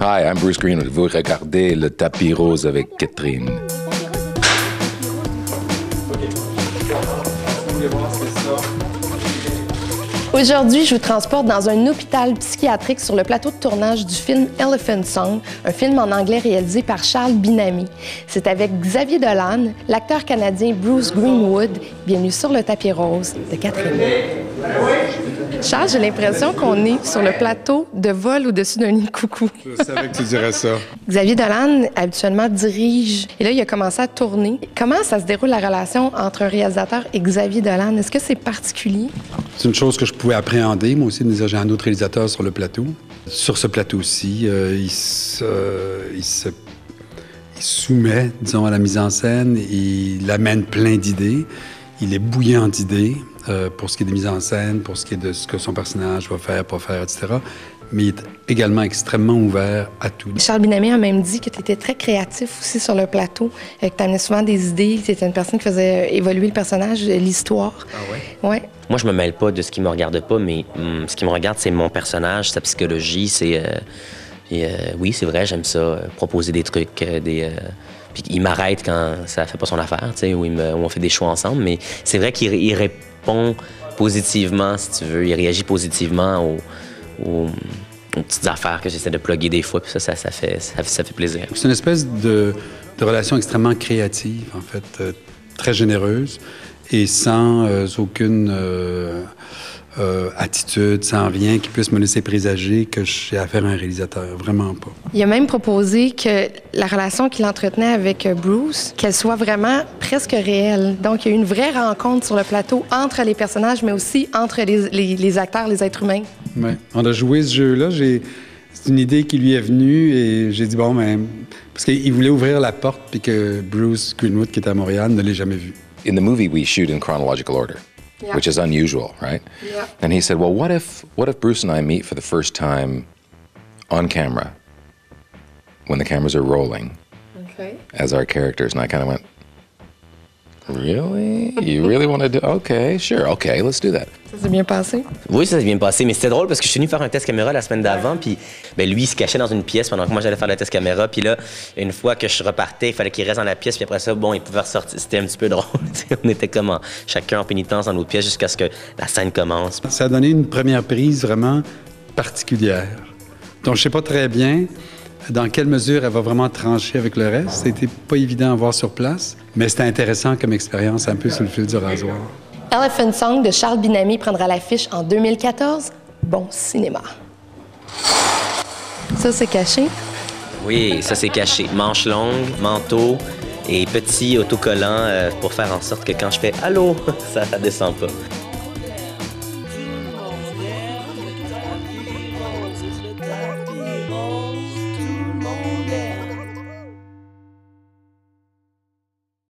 Hi, I'm Bruce Greenwood. Vous regardez le tapis rose avec Catherine. Aujourd'hui, je vous transporte dans un hôpital psychiatrique sur le plateau de tournage du film Elephant Song, un film en anglais réalisé par Charles Binamy. C'est avec Xavier Dolan, l'acteur canadien Bruce Greenwood, bienvenue sur le tapis rose de Catherine. Charles, j'ai l'impression qu'on est sur le plateau de vol au-dessus d'un nid de coucou. Je savais que tu dirais ça. Xavier Dolan, habituellement, dirige. Et là, il a commencé à tourner. Comment ça se déroule la relation entre un réalisateur et Xavier Dolan? Est-ce que c'est particulier? C'est une chose que je pouvais appréhender, moi aussi, de me dire j'ai un autre réalisateur sur le plateau. Sur ce plateau-ci, il se soumet, disons, à la mise en scène. Il amène plein d'idées. Il est bouillant d'idées pour ce qui est des mises en scène, pour ce qui est de ce que son personnage va faire, pas faire, etc. Mais il est également extrêmement ouvert à tout. Charles Binamy a même dit que tu étais très créatif aussi sur le plateau, que tu amenais souvent des idées, que tu étais une personne qui faisait évoluer le personnage, l'histoire. Ah ouais? Ouais. Moi, je me mêle pas de ce qui me regarde pas, mais ce qui me regarde, c'est mon personnage, sa psychologie, c'est... oui, c'est vrai, j'aime ça, proposer des trucs, puis il m'arrête quand ça fait pas son affaire, tu sais, où on fait des choix ensemble, mais c'est vrai qu'il répond positivement, si tu veux, il réagit positivement aux petites affaires que j'essaie de plugger des fois, puis ça fait plaisir. C'est une espèce de relation extrêmement créative, en fait, très généreuse et sans aucune attitude, sans rien qui puisse me laisser présager que j'ai affaire à un réalisateur. Vraiment pas. Il a même proposé que la relation qu'il entretenait avec Bruce, qu'elle soit vraiment presque réelle. Donc, il y a eu une vraie rencontre sur le plateau entre les personnages, mais aussi entre les acteurs, les êtres humains. Oui. On a joué ce jeu-là. C'est une idée qui lui est venue et j'ai dit, bon, mais... Parce qu'il voulait ouvrir la porte puis que Bruce Greenwood, qui était à Montréal, ne l'ait jamais vu. In the movie, we shoot in chronological order, Yeah. which is unusual, right? Yeah. And he said, well, what if Bruce and I meet for the first time on camera, when the cameras are rolling, Okay. as our characters? And I kind of went, really? You really want to do? Okay, sure. Okay, let's do that. Ça s'est bien passé? Oui, ça s'est bien passé, mais c'était drôle parce que je suis venu faire un test caméra la semaine d'avant, puis lui, il se cachait dans une pièce pendant que moi, j'allais faire le test caméra, puis là, une fois que je repartais, il fallait qu'il reste dans la pièce, puis après ça, bon, il pouvait ressortir. C'était un petit peu drôle. On était comme chacun en pénitence dans notre pièce jusqu'à ce que la scène commence. Ça a donné une première prise vraiment particulière. Donc, je sais pas très bien dans quelle mesure elle va vraiment trancher avec le reste. C'était pas évident à voir sur place, mais c'était intéressant comme expérience, un peu sur le fil du rasoir. Elephant Song de Charles Binamy prendra l'affiche en 2014. Bon cinéma. Ça, c'est caché. Oui, ça c'est caché. Manche longue, manteau et petit autocollant pour faire en sorte que quand je fais « Allô », ça descend pas.